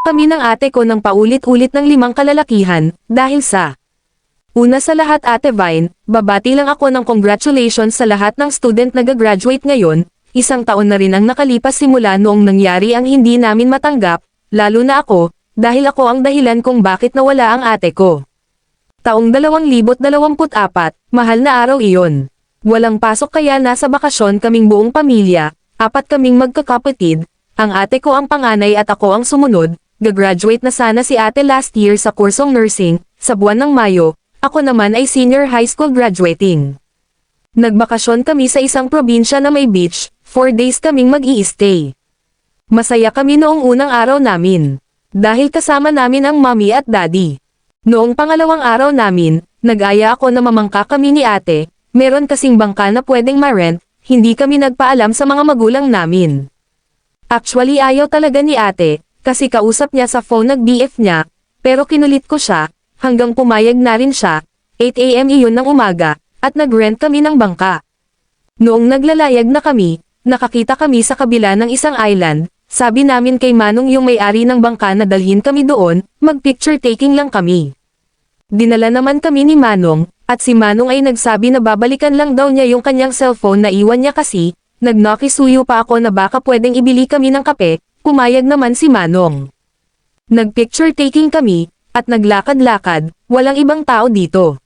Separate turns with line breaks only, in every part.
kami ng ate ko ng paulit-ulit ng 5 kalalakihan, dahil sa una sa lahat Ate Vine, babati lang ako ng congratulations sa lahat ng student na gagraduate ngayon, 1 taon na rin ang nakalipas simula noong nangyari ang hindi namin matanggap, lalo na ako, dahil ako ang dahilan kung bakit nawala ang ate ko. Taong 2024, mahal na araw iyon. Walang pasok kaya nasa bakasyon kaming buong pamilya, 4 kaming magkakapatid, ang ate ko ang panganay at ako ang sumunod, gagraduate na sana si ate last year sa kursong nursing, sa buwan ng Mayo, ako naman ay senior high school graduating. Nagbakasyon kami sa isang probinsya na may beach, 4 days kaming mag-i-stay. Masaya kami noong unang araw namin. Dahil kasama namin ang mommy at daddy. Noong pangalawang araw namin, nag-aya ako na mamangka kami ni ate, meron kasing bangka na pwedeng ma-rent, hindi kami nagpaalam sa mga magulang namin. Actually ayaw talaga ni ate, kasi kausap niya sa phone nag-BF niya, pero kinulit ko siya, hanggang pumayag na rin siya, 8 AM iyon ng umaga, at nag-rent kami ng bangka. Noong naglalayag na kami, nakakita kami sa kabila ng isang island, sabi namin kay Manong yung may-ari ng bangka na dalhin kami doon, mag-picture taking lang kami. Dinala naman kami ni Manong, at si Manong ay nagsabi na babalikan lang daw niya yung kanyang cellphone na iwan niya kasi, nagnakisuyo pa ako na baka pwedeng ibili kami ng kape, pumayag naman si Manong. Nag-picture taking kami, at naglakad-lakad, walang ibang tao dito.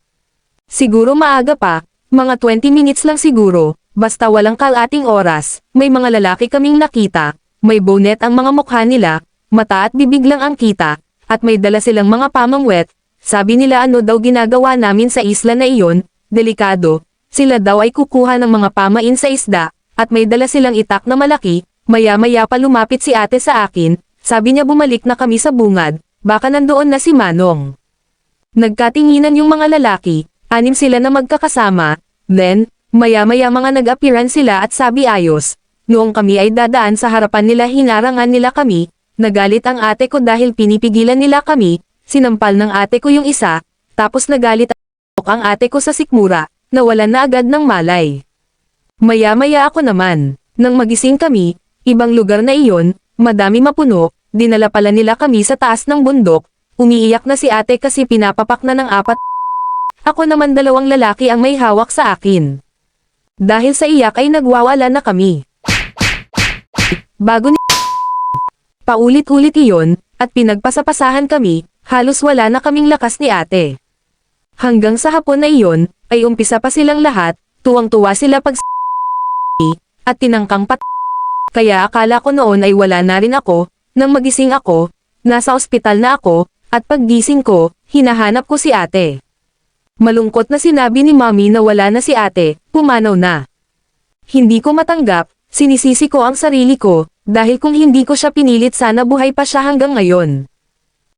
Siguro maaga pa, mga 20 minutes lang siguro, basta walang kalating oras, may mga lalaki kaming nakita, may bonnet ang mga mukha nila, mata at bibig lang ang kita, at may dala silang mga pamangwet, sabi nila ano daw ginagawa namin sa isla na iyon, delikado, sila daw ay kukuha ng mga pamain sa isda, at may dala silang itak na malaki, maya-maya pa lumapit si ate sa akin, sabi niya bumalik na kami sa bungad, baka nandoon na si Manong. Nagkatinginan yung mga lalaki, 6 sila na magkakasama, then, maya-maya mga nag-appearance sila at sabi ayos, noong kami ay dadaan sa harapan nila hinarangan nila kami, nagalit ang ate ko dahil pinipigilan nila kami, sinampal ng ate ko yung isa, tapos nagalit ang ate ko sa sikmura, nawalan na agad ng malay. Maya-maya ako naman, nang magising kami, ibang lugar na iyon, madami mapuno, dinala pala nila kami sa taas ng bundok, umiiyak na si ate kasi pinapapak na ng 4. Ako naman 2 lalaki ang may hawak sa akin. Dahil sa iyak ay nagwawala na kami. Bago ni paulit-ulit iyon, at pinagpasapasahan kami, halos wala na kaming lakas ni ate. Hanggang sa hapon na iyon, ay umpisa pa silang lahat, tuwang-tuwa sila pag at tinangkang kaya akala ko noon ay wala na rin ako, nang magising ako, nasa ospital na ako, at paggising ko, hinahanap ko si ate. Malungkot na sinabi ni mommy na wala na si ate, pumanaw na. Hindi ko matanggap, sinisisi ko ang sarili ko, dahil kung hindi ko siya pinilit sana buhay pa siya hanggang ngayon.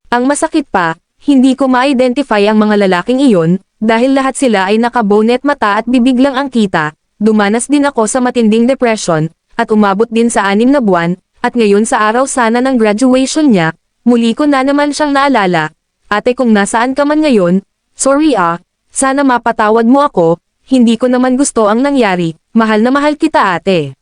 Ang masakit pa, hindi ko ma-identify ang mga lalaking iyon, dahil lahat sila ay naka-bonnet mata at bibig lang ang kita, dumanas din ako sa matinding depression, at umabot din sa 6 na buwan, at ngayon sa araw sana ng graduation niya, muli ko na naman siyang naalala, ate kung nasaan ka man ngayon, sorry sana mapatawad mo ako, hindi ko naman gusto ang nangyari, mahal na mahal kita ate.